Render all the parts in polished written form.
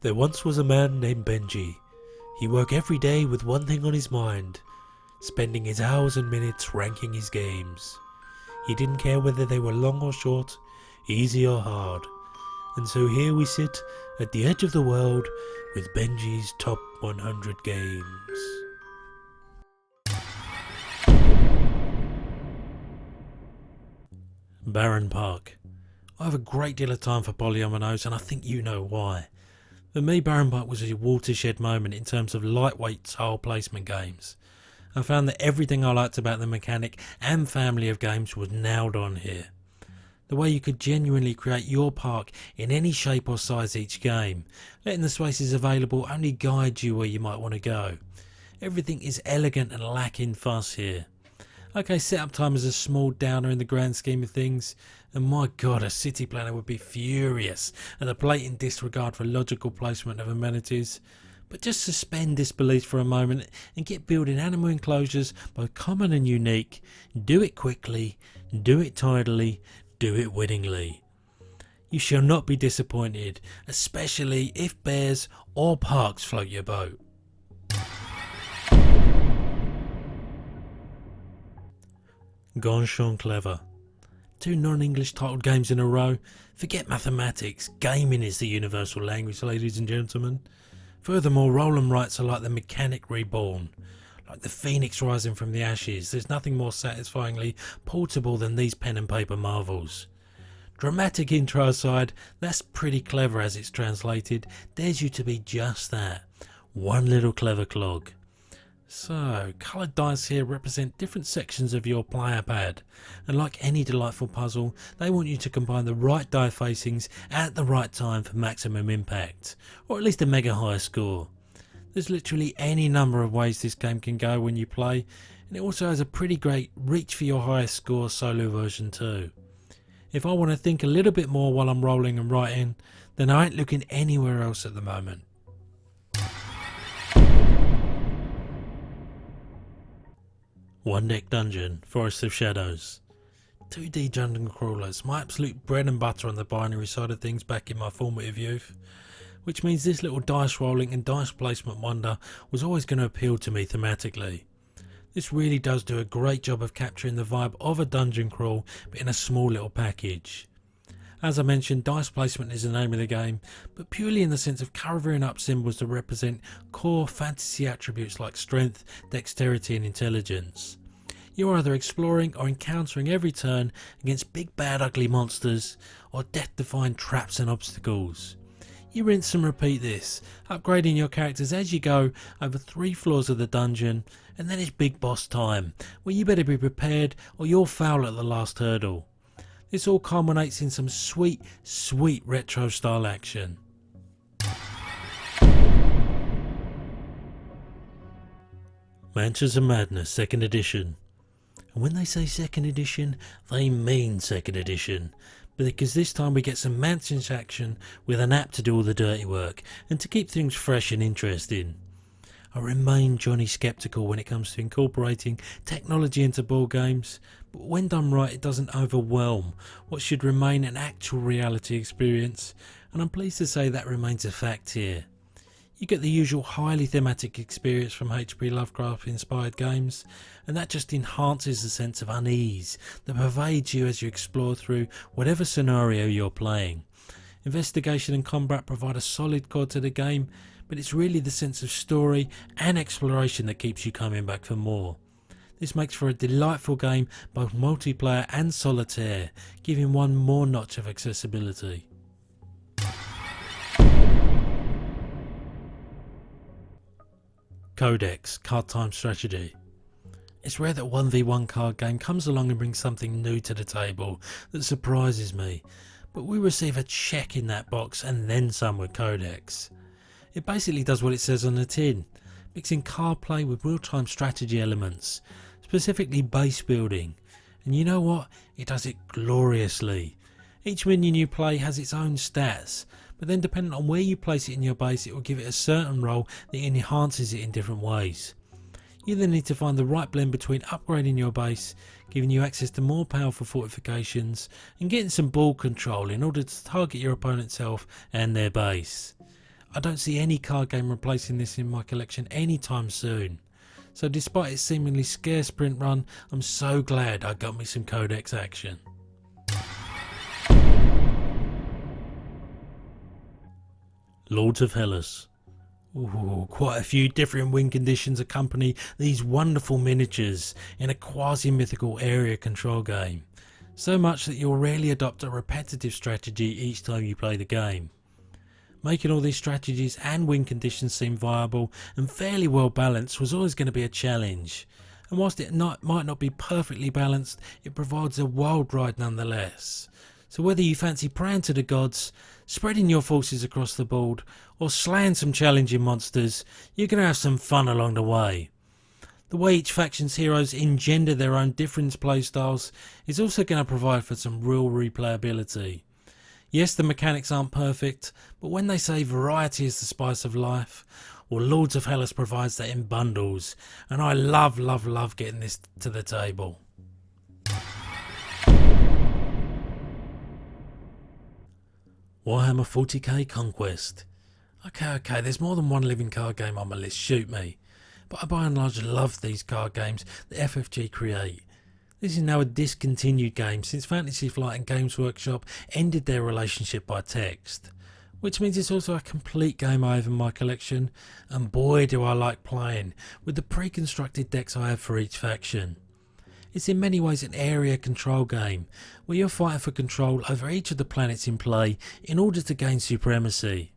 There once was a man named Bhenji. He worked every day with one thing on his mind, spending his hours and minutes ranking his games. He didn't care whether they were long or short, easy or hard. And so here we sit at the edge of the world with Bhenji's top 100 games. BARENPARK. I have a great deal of time for polyominoes, and I think you know why. For me, BARENPARK was a watershed moment in terms of lightweight tile placement games. I found that everything I liked about the mechanic and family of games was nailed on here. The way you could genuinely create your park in any shape or size each game, letting the spaces available only guide you where you might want to go. Everything is elegant and lacking fuss here. Okay, setup time is a small downer in the grand scheme of things, and my god, a city planner would be furious at the blatant disregard for logical placement of amenities. But just suspend disbelief for a moment and get building animal enclosures both common and unique. Do it quickly, do it tidily, do it winningly. You shall not be disappointed, especially if bears or parks float your boat. GANZ Clever. 2 non-English titled games in a row. Forget mathematics, gaming is the universal language, ladies and gentlemen. Furthermore, roll and rights are like the mechanic reborn. Like the phoenix rising from the ashes, there's nothing more satisfyingly portable than these pen and paper marvels. Dramatic intro aside, that's pretty clever as it's translated, dares you to be just that. One little clever clog. So, coloured dice here represent different sections of your player pad, and like any delightful puzzle, they want you to combine the right die facings at the right time for maximum impact, or at least a mega high score. There's literally any number of ways this game can go when you play, and it also has a pretty great reach for your highest score solo version too. If I want to think a little bit more while I'm rolling and writing, then I ain't looking anywhere else at the moment. One Deck Dungeon, Forest of Shadows. 2D dungeon crawlers, my absolute bread and butter on the binary side of things back in my formative youth. Which means this little dice rolling and dice placement wonder was always going to appeal to me thematically. This really does do a great job of capturing the vibe of a dungeon crawl, but in a small little package. As I mentioned, dice placement is the name of the game, but purely in the sense of covering up symbols to represent core fantasy attributes like strength, dexterity and intelligence. You're either exploring or encountering every turn against big bad ugly monsters or death-defying traps and obstacles. You rinse and repeat this, upgrading your characters as you go over 3 floors of the dungeon, and then it's big boss time, where you better be prepared or you'll foul at the last hurdle. This all culminates in some sweet, sweet retro style action. Mansions of Madness 2nd edition. And when they say 2nd edition, they mean 2nd edition. Because this time we get some Mansions action with an app to do all the dirty work and to keep things fresh and interesting. I remain Johnny Skeptical when it comes to incorporating technology into board games, but when done right it doesn't overwhelm what should remain an actual reality experience, and I'm pleased to say that remains a fact here. You get the usual highly thematic experience from H.P. Lovecraft inspired games, and that just enhances the sense of unease that pervades you as you explore through whatever scenario you're playing. Investigation and combat provide a solid core to the game, but it's really the sense of story and exploration that keeps you coming back for more. This makes for a delightful game, both multiplayer and solitaire, giving one more notch of accessibility. Codex, Card Time Strategy. It's rare that a 1v1 card game comes along and brings something new to the table that surprises me, but we receive a check in that box and then some with Codex. It basically does what it says on the tin, mixing card play with real-time strategy elements, specifically base building, and you know what, it does it gloriously. Each minion you play has its own stats, but then depending on where you place it in your base it will give it a certain role that enhances it in different ways. You then need to find the right blend between upgrading your base, giving you access to more powerful fortifications, and getting some ball control in order to target your opponent's health and their base. I don't see any card game replacing this in my collection anytime soon. So despite its seemingly scarce print run, I'm so glad I got me some Codex action. Lords of Hellas. Ooh, quite a few different win conditions accompany these wonderful miniatures in a quasi-mythical area control game. So much that you'll rarely adopt a repetitive strategy each time you play the game. Making all these strategies and win conditions seem viable and fairly well balanced was always going to be a challenge. And whilst it might not be perfectly balanced, it provides a wild ride nonetheless. So whether you fancy praying to the gods, spreading your forces across the board, or slaying some challenging monsters, you're going to have some fun along the way. The way each faction's heroes engender their own different playstyles is also going to provide for some real replayability. Yes, the mechanics aren't perfect, but when they say variety is the spice of life, well, Lords of Hellas provides that in bundles, and I love getting this to the table. Warhammer 40k Conquest. Okay, there's more than one living card game on my list, shoot me. But I by and large love these card games that FFG create. This is now a discontinued game since Fantasy Flight and Games Workshop ended their relationship by text. Which means it's also a complete game over in my collection, and boy do I like playing with the pre-constructed decks I have for each faction. It's in many ways an area control game, where you're fighting for control over each of the planets in play in order to gain supremacy.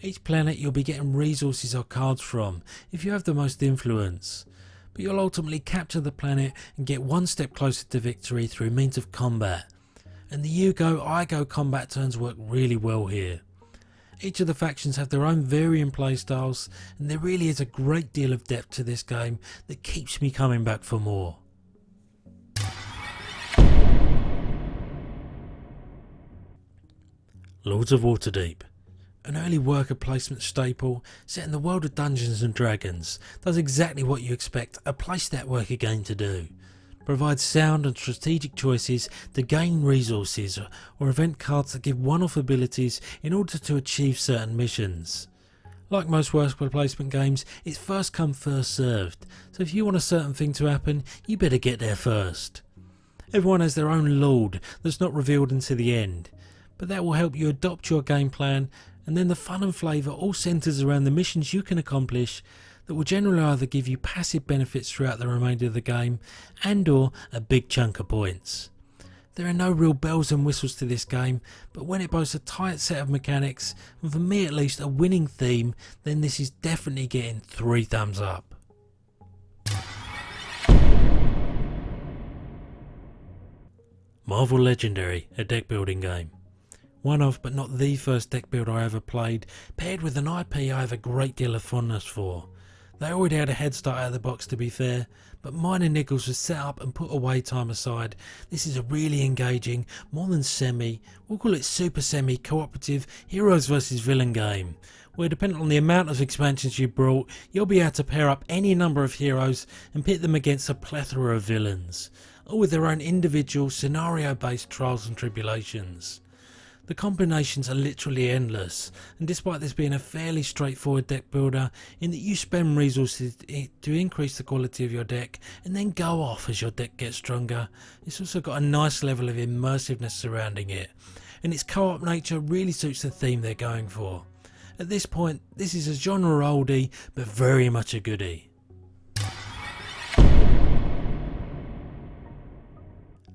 Each planet you'll be getting resources or cards from if you have the most influence, but you'll ultimately capture the planet and get one step closer to victory through means of combat. And the you go, I go combat turns work really well here. Each of the factions have their own varying playstyles, and there really is a great deal of depth to this game that keeps me coming back for more. Lords of Waterdeep. An early worker placement staple set in the world of Dungeons and Dragons, does exactly what you expect a playset worker game to do. Provides sound and strategic choices to gain resources or event cards that give one-off abilities in order to achieve certain missions. Like most worker placement games, it's first come first served, so if you want a certain thing to happen, you better get there first. Everyone has their own lord that's not revealed until the end, but that will help you adopt your game plan, and then the fun and flavour all centres around the missions you can accomplish that will generally either give you passive benefits throughout the remainder of the game and or a big chunk of points. There are no real bells and whistles to this game, but when it boasts a tight set of mechanics, and for me at least a winning theme, then this is definitely getting 3 thumbs up. Marvel Legendary, a deck building game. One of, but not the first deck builder I ever played, paired with an IP I have a great deal of fondness for. They already had a head start out of the box to be fair, but mine and Niggles was set up and put away time aside. This is a really engaging, more than semi, we'll call it super semi cooperative heroes versus villain game, where depending on the amount of expansions you brought, you'll be able to pair up any number of heroes and pit them against a plethora of villains, all with their own individual scenario based trials and tribulations. The combinations are literally endless, and despite this being a fairly straightforward deck builder in that you spend resources to increase the quality of your deck and then go off as your deck gets stronger, it's also got a nice level of immersiveness surrounding it, and its co-op nature really suits the theme they're going for. At this point, this is a genre oldie, but very much a goodie.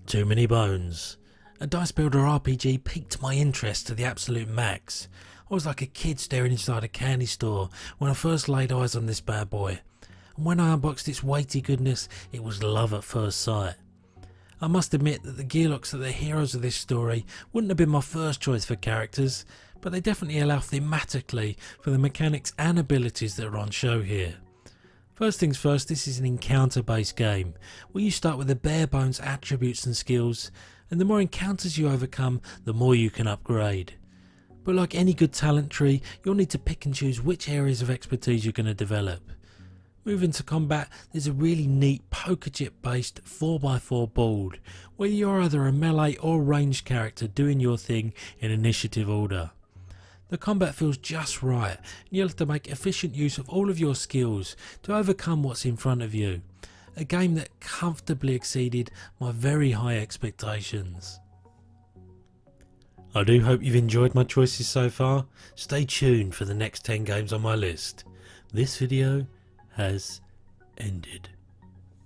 Too Many Bones. A dice builder RPG piqued my interest to the absolute max. I was like a kid staring inside a candy store when I first laid eyes on this bad boy, and when I unboxed its weighty goodness, it was love at first sight. I must admit that the Gearlocks that are the heroes of this story wouldn't have been my first choice for characters, but they definitely allow thematically for the mechanics and abilities that are on show here. First things first, this is an encounter based game, where you start with the bare bones attributes and skills, and the more encounters you overcome, the more you can upgrade. But like any good talent tree, you'll need to pick and choose which areas of expertise you're going to develop. Moving to combat, there's a really neat poker chip based 4x4 board, where you're either a melee or ranged character doing your thing in initiative order. The combat feels just right, and you'll have to make efficient use of all of your skills to overcome what's in front of you. A game that comfortably exceeded my very high expectations. I do hope you've enjoyed my choices so far. Stay tuned for the next 10 games on my list. This video has ended.